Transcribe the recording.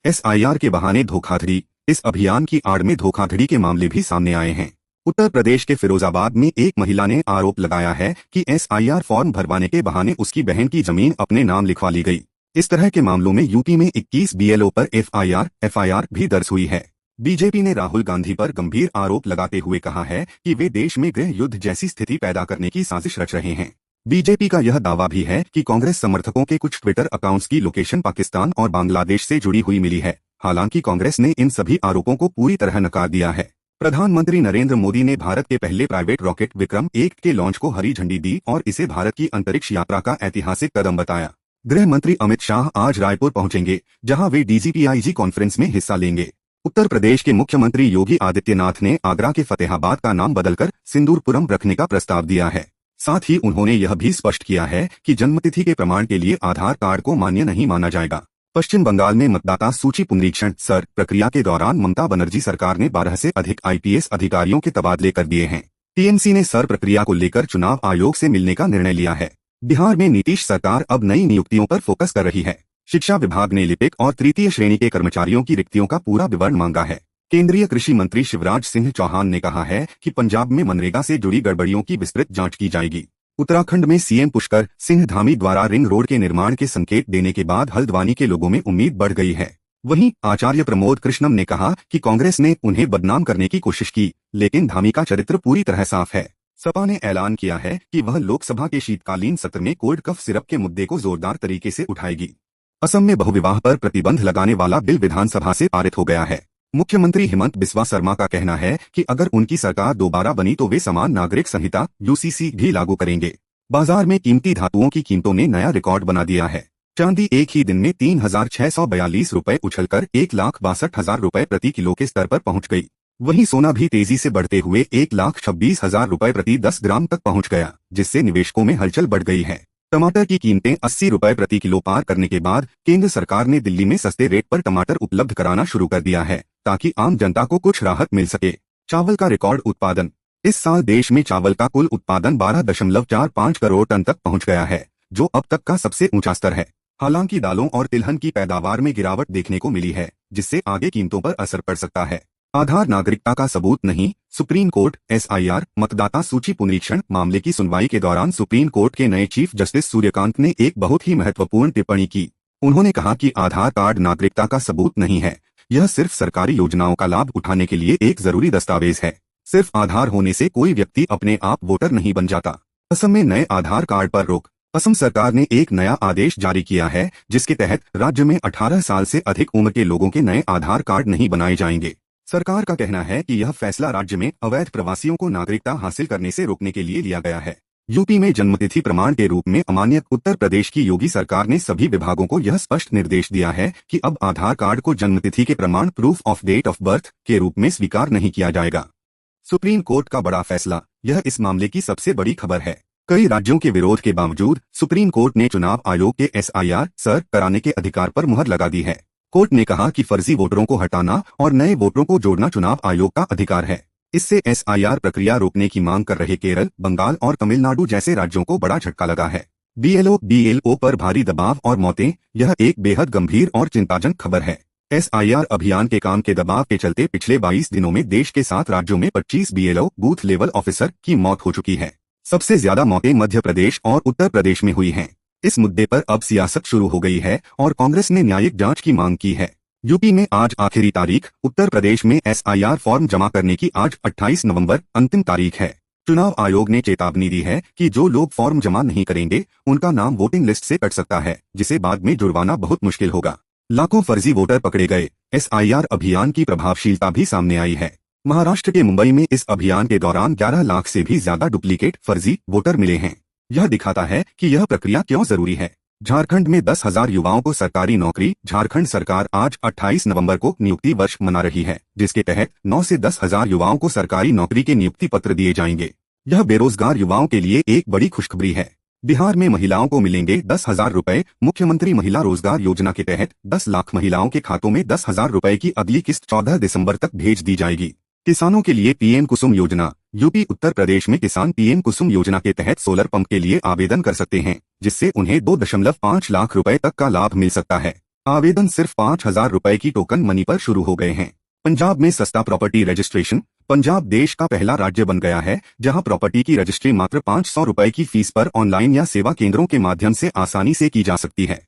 SIR के बहाने धोखाधड़ी। इस अभियान की आड़ में धोखाधड़ी के मामले भी सामने आए हैं। उत्तर प्रदेश के फिरोजाबाद में एक महिला ने आरोप लगाया है कि एसआईआर फॉर्म भरवाने के बहाने उसकी बहन की जमीन अपने नाम लिखवा ली गई। इस तरह के मामलों में यूपी में 21 बीएलओ पर एफआईआर भी दर्ज हुई है। बीजेपी ने राहुल गांधी पर गंभीर आरोप लगाते हुए कहा है कि वे देश में गृह युद्ध जैसी स्थिति पैदा करने की साजिश रच रहे हैं। बीजेपी का यह दावा भी है कि कांग्रेस समर्थकों के कुछ ट्विटर अकाउंट्स की लोकेशन पाकिस्तान और बांग्लादेश से जुड़ी हुई मिली है। हालांकि कांग्रेस ने इन सभी आरोपों को पूरी तरह नकार दिया है। प्रधानमंत्री नरेंद्र मोदी ने भारत के पहले प्राइवेट रॉकेट विक्रम-1 के लॉन्च को हरी झंडी दी और इसे भारत की अंतरिक्ष यात्रा का ऐतिहासिक कदम बताया। गृह मंत्री अमित शाह आज रायपुर पहुंचेंगे, जहां वे डीजीपीआईजी कॉन्फ्रेंस में हिस्सा लेंगे। उत्तर प्रदेश के मुख्यमंत्री योगी आदित्यनाथ ने आगरा के फतेहाबाद का नाम बदलकर सिंदूरपुरम रखने का प्रस्ताव दिया है। साथ ही उन्होंने यह भी स्पष्ट किया है कि जन्मतिथि के प्रमाण के लिए आधार कार्ड को मान्य नहीं माना जाएगा। पश्चिम बंगाल में मतदाता सूची पुनरीक्षण सर प्रक्रिया के दौरान ममता बनर्जी सरकार ने 12 से अधिक आईपीएस अधिकारियों के तबादले कर दिए हैं। टीएमसी ने सर प्रक्रिया को लेकर चुनाव आयोग से मिलने का निर्णय लिया है। बिहार में नीतीश सरकार अब नई नियुक्तियों पर फोकस कर रही है। शिक्षा विभाग ने लिपिक और तृतीय श्रेणी के कर्मचारियों की रिक्तियों का पूरा विवरण मांगा है। केंद्रीय कृषि मंत्री शिवराज सिंह चौहान ने कहा है कि पंजाब में मनरेगा से जुड़ी गड़बड़ियों की विस्तृत जांच की जाएगी। उत्तराखंड में सीएम पुष्कर सिंह धामी द्वारा रिंग रोड के निर्माण के संकेत देने के बाद हल्द्वानी के लोगों में उम्मीद बढ़ गई है। वहीं आचार्य प्रमोद कृष्णम ने कहा कि कांग्रेस ने उन्हें बदनाम करने की कोशिश की, लेकिन धामी का चरित्र पूरी तरह साफ है। सपा ने ऐलान किया है कि वह लोकसभा के शीतकालीन सत्र में कोल्ड कफ सिरप के मुद्दे को जोरदार तरीके से उठाएगी। असम में बहुविवाह पर प्रतिबंध लगाने वाला बिल विधानसभा से पारित हो गया है। मुख्यमंत्री हिमंत बिस्वा शर्मा का कहना है कि अगर उनकी सरकार दोबारा बनी तो वे समान नागरिक संहिता यूसीसी भी लागू करेंगे। बाजार में कीमती धातुओं की कीमतों ने नया रिकॉर्ड बना दिया है। चांदी एक ही दिन में 3,642 रुपए उछलकर 1,62,000 रुपए प्रति किलो के स्तर पर पहुंच गई। वहीं सोना भी तेजी से बढ़ते हुए 1,26,000 रुपए प्रति 10 ग्राम तक पहुंच गया, जिससे निवेशकों में हलचल बढ़ गई है। टमाटर की कीमतें 80 रुपए प्रति किलो पार करने के बाद केंद्र सरकार ने दिल्ली में सस्ते रेट पर टमाटर उपलब्ध कराना शुरू कर दिया है, ताकि आम जनता को कुछ राहत मिल सके। चावल का रिकॉर्ड उत्पादन। इस साल देश में चावल का कुल उत्पादन 12.45 करोड़ टन तक पहुंच गया है, जो अब तक का सबसे ऊंचा स्तर है। हालांकि दालों और तिलहन की पैदावार में गिरावट देखने को मिली है, जिससे आगे कीमतों पर असर पड़ सकता है। आधार नागरिकता का सबूत नहीं, सुप्रीम कोर्ट। एसआईआर मतदाता सूची पुनरीक्षण मामले की सुनवाई के दौरान सुप्रीम कोर्ट के नए चीफ जस्टिस सूर्यकांत ने एक बहुत ही महत्वपूर्ण टिप्पणी की। उन्होंने कहा कि आधार कार्ड नागरिकता का सबूत नहीं है, यह सिर्फ सरकारी योजनाओं का लाभ उठाने के लिए एक जरूरी दस्तावेज है। सिर्फ आधार होने से कोई व्यक्ति अपने आप वोटर नहीं बन जाता। असम में नए आधार कार्ड पर रोक। असम सरकार ने एक नया आदेश जारी किया है, जिसके तहत राज्य में 18 साल से अधिक उम्र के लोगों के नए आधार कार्ड नहीं बनाए जाएंगे। सरकार का कहना है कि यह फैसला राज्य में अवैध प्रवासियों को नागरिकता हासिल करने से रोकने के लिए लिया गया है। यूपी में जन्मतिथि प्रमाण के रूप में अमान्य। उत्तर प्रदेश की योगी सरकार ने सभी विभागों को यह स्पष्ट निर्देश दिया है कि अब आधार कार्ड को जन्मतिथि के प्रमाण proof of date of birth के रूप में स्वीकार नहीं किया जाएगा। सुप्रीम कोर्ट का बड़ा फैसला। यह इस मामले की सबसे बड़ी खबर है। कई राज्यों के विरोध के बावजूद सुप्रीम कोर्ट ने चुनाव आयोग के एसआईआर सर कराने के अधिकार पर मुहर लगा दी है। कोर्ट ने कहा कि फर्जी वोटरों को हटाना और नए वोटरों को जोड़ना चुनाव आयोग का अधिकार है। इससे एसआईआर प्रक्रिया रोकने की मांग कर रहे केरल, बंगाल और तमिलनाडु जैसे राज्यों को बड़ा झटका लगा है। बीएलओ पर भारी दबाव और मौतें। यह एक बेहद गंभीर और चिंताजनक खबर है। एसआईआर अभियान के काम के दबाव के चलते पिछले 22 दिनों में देश के 7 राज्यों में 25 बीएलओ बूथ लेवल ऑफिसर की मौत हो चुकी है। सबसे ज्यादा मौतें मध्य प्रदेश और उत्तर प्रदेश में हुई हैं। इस मुद्दे पर अब सियासत शुरू हो गई है और कांग्रेस ने न्यायिक जांच की मांग की है। यूपी में आज आखिरी तारीख। उत्तर प्रदेश में एसआईआर फॉर्म जमा करने की आज 28 नवंबर अंतिम तारीख है। चुनाव आयोग ने चेतावनी दी है कि जो लोग फॉर्म जमा नहीं करेंगे उनका नाम वोटिंग लिस्ट से कट सकता है, जिसे बाद में जुर्माना बहुत मुश्किल होगा। लाखों फर्जी वोटर पकड़े गए। एसआईआर अभियान की प्रभावशीलता भी सामने आई है। महाराष्ट्र के मुंबई में इस अभियान के दौरान 11 लाख से भी ज्यादा डुप्लीकेट फर्जी वोटर मिले हैं। यह दिखाता है कि यह प्रक्रिया क्यों जरूरी है। झारखंड में 10,000 युवाओं को सरकारी नौकरी। झारखंड सरकार आज 28 नवंबर को नियुक्ति वर्ष मना रही है, जिसके तहत 9 से 10,000 युवाओं को सरकारी नौकरी के नियुक्ति पत्र दिए जाएंगे। यह बेरोजगार युवाओं के लिए एक बड़ी खुशखबरी है। बिहार में महिलाओं को मिलेंगे 10,000 रुपए। मुख्यमंत्री महिला रोजगार योजना के तहत 10 लाख महिलाओं के खातों में 10,000 रुपए की अगली किस्त 14 दिसंबर तक भेज दी जाएगी। किसानों के लिए पीएम कुसुम योजना। यूपी उत्तर प्रदेश में किसान पीएम कुसुम योजना के तहत सोलर पंप के लिए आवेदन कर सकते हैं, जिससे उन्हें 2.5 लाख रुपए तक का लाभ मिल सकता है। आवेदन सिर्फ 5,000 रुपए की टोकन मनी पर शुरू हो गए हैं। पंजाब में सस्ता प्रॉपर्टी रजिस्ट्रेशन। पंजाब देश का पहला राज्य बन गया है जहां प्रॉपर्टी की रजिस्ट्री मात्र 500 रुपए की फीस पर ऑनलाइन या सेवा केंद्रों के माध्यम से आसानी से की जा सकती है।